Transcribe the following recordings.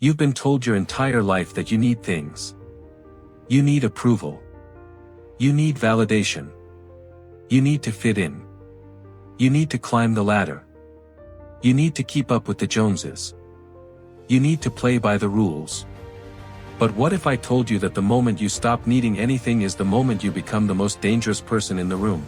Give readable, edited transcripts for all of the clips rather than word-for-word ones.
You've been told your entire life that you need things. You need approval. You need validation. You need to fit in. You need to climb the ladder. You need to keep up with the Joneses. You need to play by the rules. But what if I told you that the moment you stop needing anything is the moment you become the most dangerous person in the room?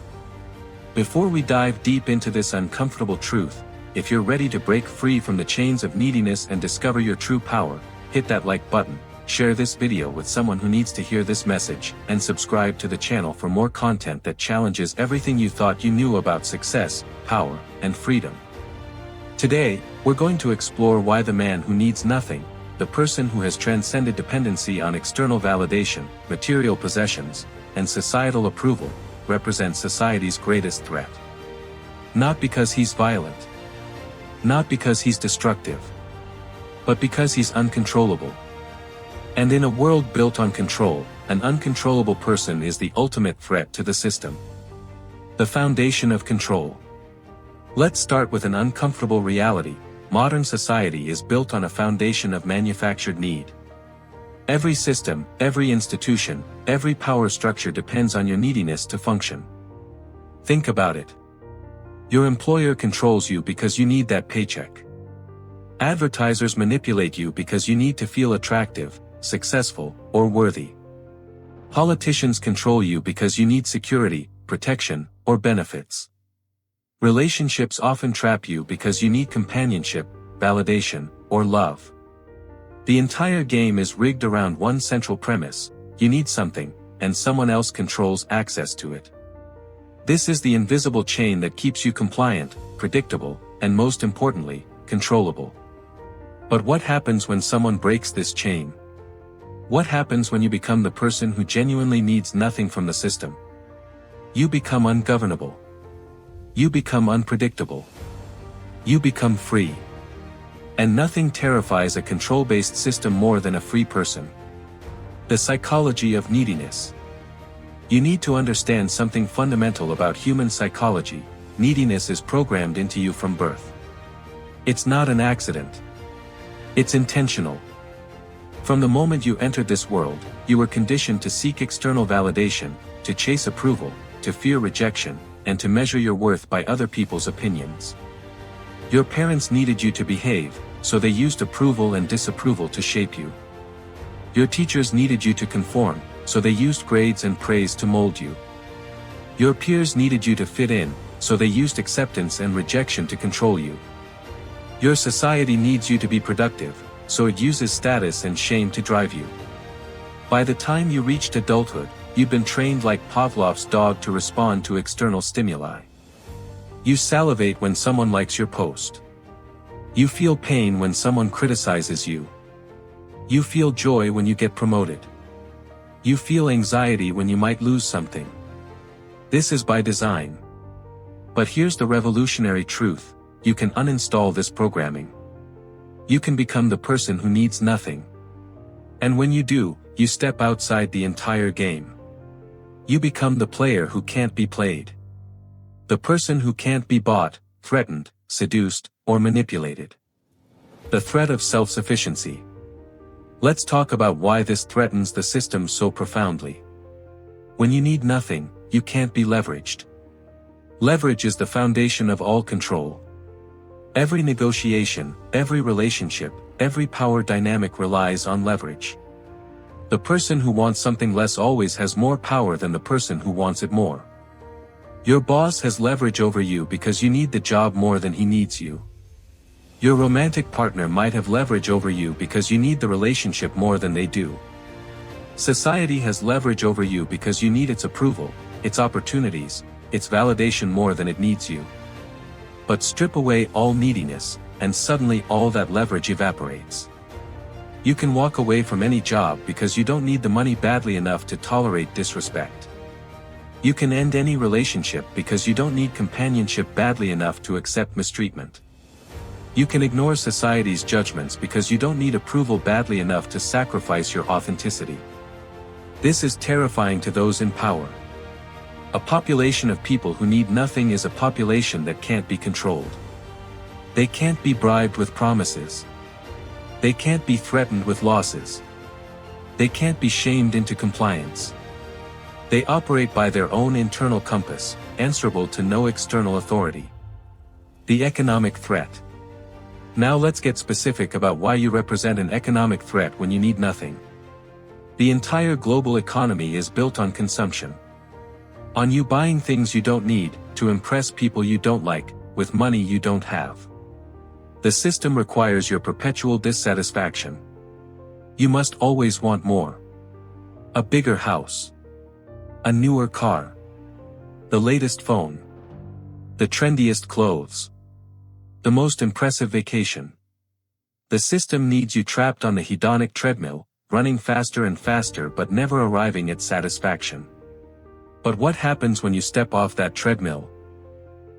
Before we dive deep into this uncomfortable truth, if you're ready to break free from the chains of neediness and discover your true power, hit that like button, share this video with someone who needs to hear this message, and subscribe to the channel for more content that challenges everything you thought you knew about success, power, and freedom. Today, we're going to explore why the man who needs nothing, the person who has transcended dependency on external validation, material possessions, and societal approval, represents society's greatest threat. Not because he's violent. Not because he's destructive. But because he's uncontrollable. And in a world built on control, an uncontrollable person is the ultimate threat to the system. The foundation of control. Let's start with an uncomfortable reality. Modern society is built on a foundation of manufactured need. Every system, every institution, every power structure depends on your neediness to function. Think about it. Your employer controls you because you need that paycheck. Advertisers manipulate you because you need to feel attractive, successful, or worthy. Politicians control you because you need security, protection, or benefits. Relationships often trap you because you need companionship, validation, or love. The entire game is rigged around one central premise: you need something, and someone else controls access to it. This is the invisible chain that keeps you compliant, predictable, and most importantly, controllable. But what happens when someone breaks this chain? What happens when you become the person who genuinely needs nothing from the system? You become ungovernable. You become unpredictable. You become free. And nothing terrifies a control-based system more than a free person. The psychology of neediness. You need to understand something fundamental about human psychology. Neediness is programmed into you from birth. It's not an accident. It's intentional. From the moment you entered this world, you were conditioned to seek external validation, to chase approval, to fear rejection, and to measure your worth by other people's opinions. Your parents needed you to behave, so they used approval and disapproval to shape you. Your teachers needed you to conform, so they used grades and praise to mold you. Your peers needed you to fit in, so they used acceptance and rejection to control you. Your society needs you to be productive, so it uses status and shame to drive you. By the time you reached adulthood, you've been trained like Pavlov's dog to respond to external stimuli. You salivate when someone likes your post. You feel pain when someone criticizes you. You feel joy when you get promoted. You feel anxiety when you might lose something. This is by design. But here's the revolutionary truth: you can uninstall this programming. You can become the person who needs nothing. And when you do, you step outside the entire game. You become the player who can't be played. The person who can't be bought, threatened, seduced, or manipulated. The threat of self-sufficiency. Let's talk about why this threatens the system so profoundly. When you need nothing, you can't be leveraged. Leverage is the foundation of all control. Every negotiation, every relationship, every power dynamic relies on leverage. The person who wants something less always has more power than the person who wants it more. Your boss has leverage over you because you need the job more than he needs you. Your romantic partner might have leverage over you because you need the relationship more than they do. Society has leverage over you because you need its approval, its opportunities, its validation more than it needs you. But strip away all neediness, and suddenly all that leverage evaporates. You can walk away from any job because you don't need the money badly enough to tolerate disrespect. You can end any relationship because you don't need companionship badly enough to accept mistreatment. You can ignore society's judgments because you don't need approval badly enough to sacrifice your authenticity. This is terrifying to those in power. A population of people who need nothing is a population that can't be controlled. They can't be bribed with promises. They can't be threatened with losses. They can't be shamed into compliance. They operate by their own internal compass, answerable to no external authority. The economic threat. Now let's get specific about why you represent an economic threat when you need nothing. The entire global economy is built on consumption. On you buying things you don't need, to impress people you don't like, with money you don't have. The system requires your perpetual dissatisfaction. You must always want more. A bigger house. A newer car. The latest phone. The trendiest clothes. The most impressive vacation. The system needs you trapped on the hedonic treadmill, running faster and faster but never arriving at satisfaction. But what happens when you step off that treadmill?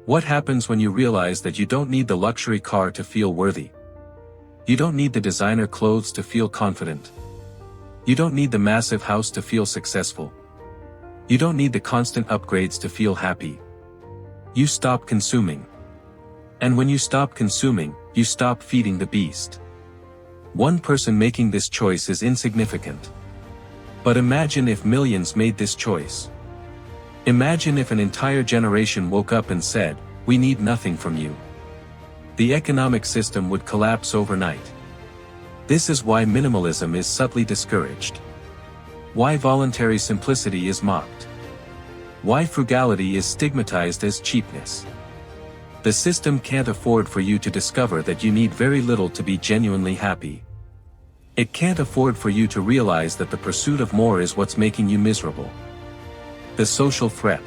What happens when you realize that you don't need the luxury car to feel worthy? You don't need the designer clothes to feel confident. You don't need the massive house to feel successful. You don't need the constant upgrades to feel happy. You stop consuming. And when you stop consuming, you stop feeding the beast. One person making this choice is insignificant. But imagine if millions made this choice. Imagine if an entire generation woke up and said, "We need nothing from you." The economic system would collapse overnight. This is why minimalism is subtly discouraged. Why voluntary simplicity is mocked. Why frugality is stigmatized as cheapness. The system can't afford for you to discover that you need very little to be genuinely happy. It can't afford for you to realize that the pursuit of more is what's making you miserable. The social threat.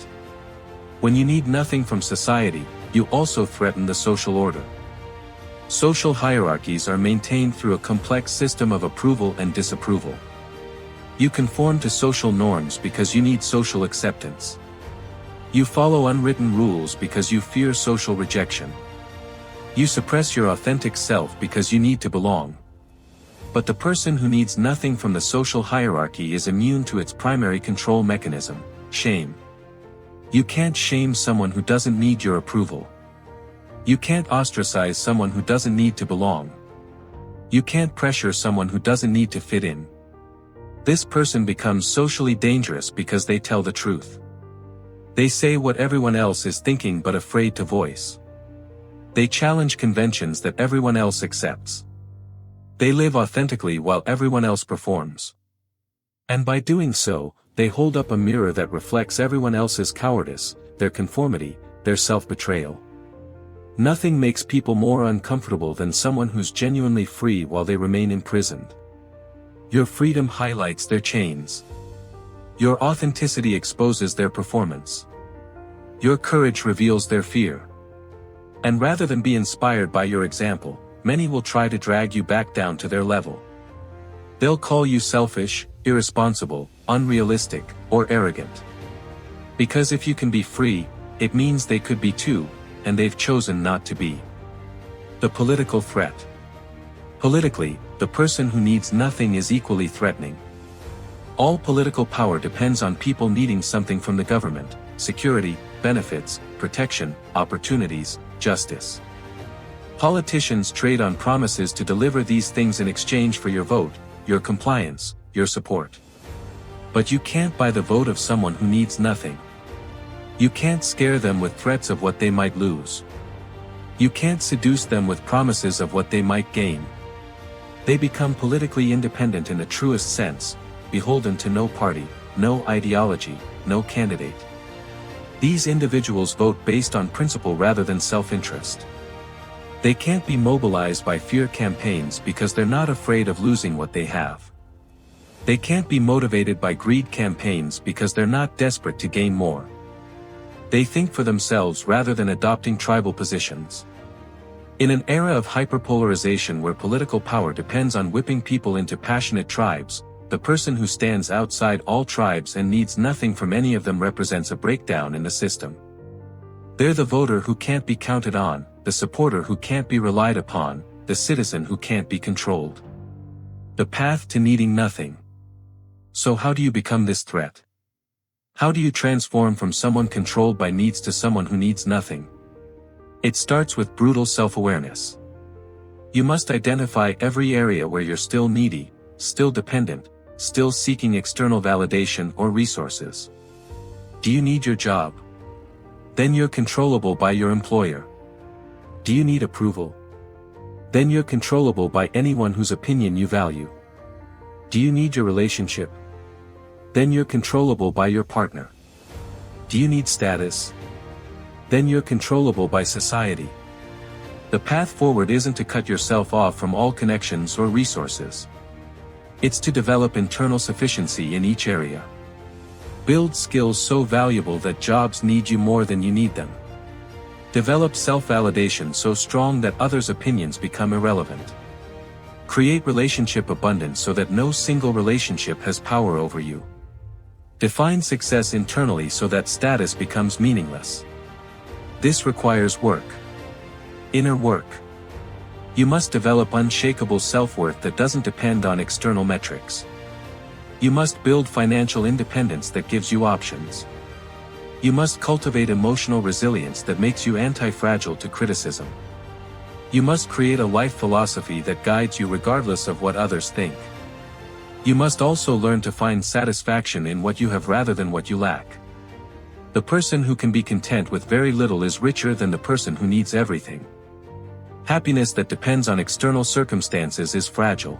When you need nothing from society, you also threaten the social order. Social hierarchies are maintained through a complex system of approval and disapproval. You conform to social norms because you need social acceptance. You follow unwritten rules because you fear social rejection. You suppress your authentic self because you need to belong. But the person who needs nothing from the social hierarchy is immune to its primary control mechanism, shame. You can't shame someone who doesn't need your approval. You can't ostracize someone who doesn't need to belong. You can't pressure someone who doesn't need to fit in. This person becomes socially dangerous because they tell the truth. They say what everyone else is thinking but afraid to voice. They challenge conventions that everyone else accepts. They live authentically while everyone else performs. And by doing so, they hold up a mirror that reflects everyone else's cowardice, their conformity, their self-betrayal. Nothing makes people more uncomfortable than someone who's genuinely free while they remain imprisoned. Your freedom highlights their chains. Your authenticity exposes their performance. Your courage reveals their fear. And rather than be inspired by your example, many will try to drag you back down to their level. They'll call you selfish, irresponsible, unrealistic, or arrogant. Because if you can be free, it means they could be too, and they've chosen not to be. The political threat. Politically, the person who needs nothing is equally threatening. All political power depends on people needing something from the government: security, benefits, protection, opportunities, justice. Politicians trade on promises to deliver these things in exchange for your vote, your compliance, your support. But you can't buy the vote of someone who needs nothing. You can't scare them with threats of what they might lose. You can't seduce them with promises of what they might gain. They become politically independent in the truest sense, beholden to no party, no ideology, no candidate. These individuals vote based on principle rather than self-interest. They can't be mobilized by fear campaigns because they're not afraid of losing what they have. They can't be motivated by greed campaigns because they're not desperate to gain more. They think for themselves rather than adopting tribal positions. In an era of hyperpolarization where political power depends on whipping people into passionate tribes, the person who stands outside all tribes and needs nothing from any of them represents a breakdown in the system. They're the voter who can't be counted on, the supporter who can't be relied upon, the citizen who can't be controlled. The path to needing nothing. So how do you become this threat? How do you transform from someone controlled by needs to someone who needs nothing? It starts with brutal self-awareness. You must identify every area where you're still needy, still dependent, still seeking external validation or resources. Do you need your job? Then you're controllable by your employer. Do you need approval? Then you're controllable by anyone whose opinion you value. Do you need your relationship? Then you're controllable by your partner. Do you need status? Then you're controllable by society. The path forward isn't to cut yourself off from all connections or resources. It's to develop internal sufficiency in each area. Build skills so valuable that jobs need you more than you need them. Develop self-validation so strong that others' opinions become irrelevant. Create relationship abundance so that no single relationship has power over you. Define success internally so that status becomes meaningless. This requires work. Inner work. You must develop unshakable self-worth that doesn't depend on external metrics. You must build financial independence that gives you options. You must cultivate emotional resilience that makes you anti-fragile to criticism. You must create a life philosophy that guides you regardless of what others think. You must also learn to find satisfaction in what you have rather than what you lack. The person who can be content with very little is richer than the person who needs everything. Happiness that depends on external circumstances is fragile.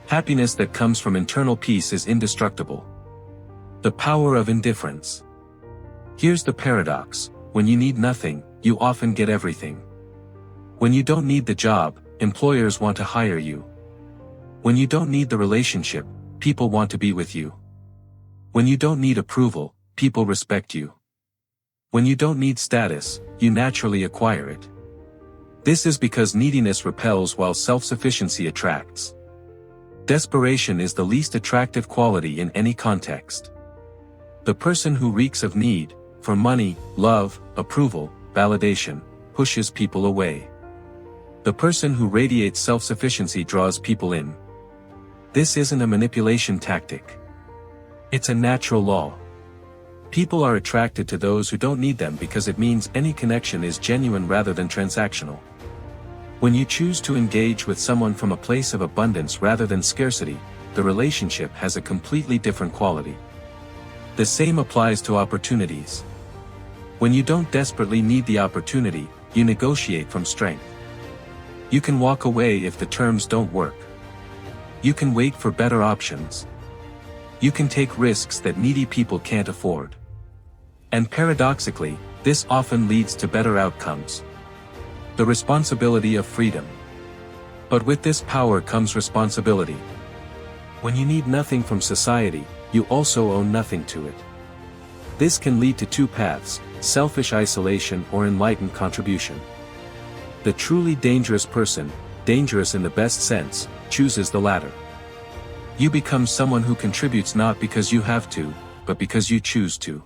Happiness that comes from internal peace is indestructible. The power of indifference. Here's the paradox: when you need nothing, you often get everything. When you don't need the job, employers want to hire you. When you don't need the relationship, people want to be with you. When you don't need approval, people respect you. When you don't need status, you naturally acquire it. This is because neediness repels while self-sufficiency attracts. Desperation is the least attractive quality in any context. The person who reeks of need, for money, love, approval, validation, pushes people away. The person who radiates self-sufficiency draws people in. This isn't a manipulation tactic. It's a natural law. People are attracted to those who don't need them because it means any connection is genuine rather than transactional. When you choose to engage with someone from a place of abundance rather than scarcity, the relationship has a completely different quality. The same applies to opportunities. When you don't desperately need the opportunity, you negotiate from strength. You can walk away if the terms don't work. You can wait for better options. You can take risks that needy people can't afford. And paradoxically, this often leads to better outcomes. The responsibility of freedom. But with this power comes responsibility. When you need nothing from society, you also owe nothing to it. This can lead to two paths: selfish isolation or enlightened contribution. The truly dangerous person, dangerous in the best sense, chooses the latter. You become someone who contributes not because you have to, but because you choose to.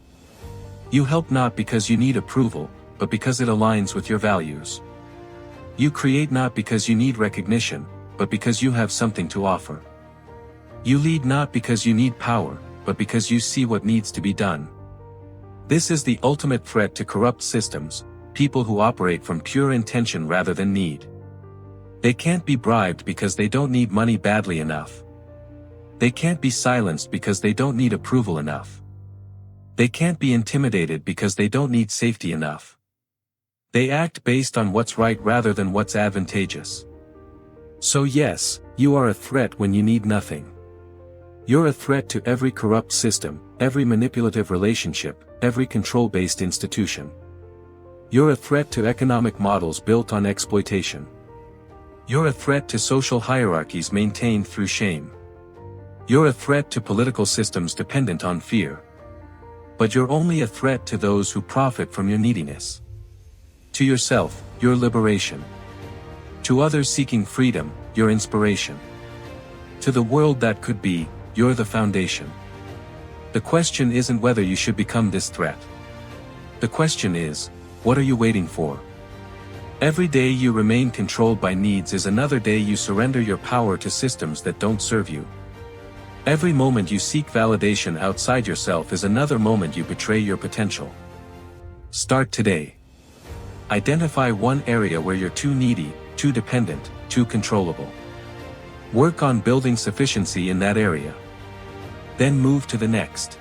You help not because you need approval, but because it aligns with your values. You create not because you need recognition, but because you have something to offer. You lead not because you need power, but because you see what needs to be done. This is the ultimate threat to corrupt systems, people who operate from pure intention rather than need. They can't be bribed because they don't need money badly enough. They can't be silenced because they don't need approval enough. They can't be intimidated because they don't need safety enough. They act based on what's right rather than what's advantageous. So yes, you are a threat when you need nothing. You're a threat to every corrupt system, every manipulative relationship, every control-based institution. You're a threat to economic models built on exploitation. You're a threat to social hierarchies maintained through shame. You're a threat to political systems dependent on fear. But you're only a threat to those who profit from your neediness. To yourself, your liberation. To others seeking freedom, your inspiration. To the world that could be, you're the foundation. The question isn't whether you should become this threat. The question is, what are you waiting for? Every day you remain controlled by needs is another day you surrender your power to systems that don't serve you. Every moment you seek validation outside yourself is another moment you betray your potential. Start today. Identify one area where you're too needy, too dependent, too controllable. Work on building sufficiency in that area. Then move to the next.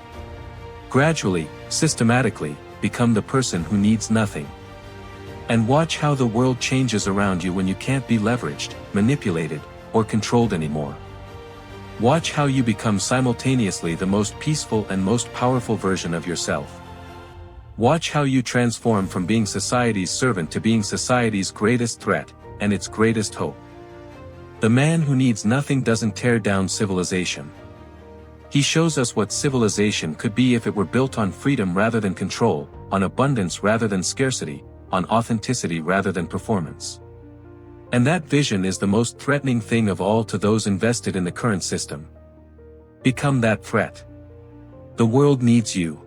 Gradually, systematically, become the person who needs nothing. And watch how the world changes around you when you can't be leveraged, manipulated, or controlled anymore. Watch how you become simultaneously the most peaceful and most powerful version of yourself. Watch how you transform from being society's servant to being society's greatest threat, and its greatest hope. The man who needs nothing doesn't tear down civilization. He shows us what civilization could be if it were built on freedom rather than control, on abundance rather than scarcity, on authenticity rather than performance. And that vision is the most threatening thing of all to those invested in the current system. Become that threat. The world needs you.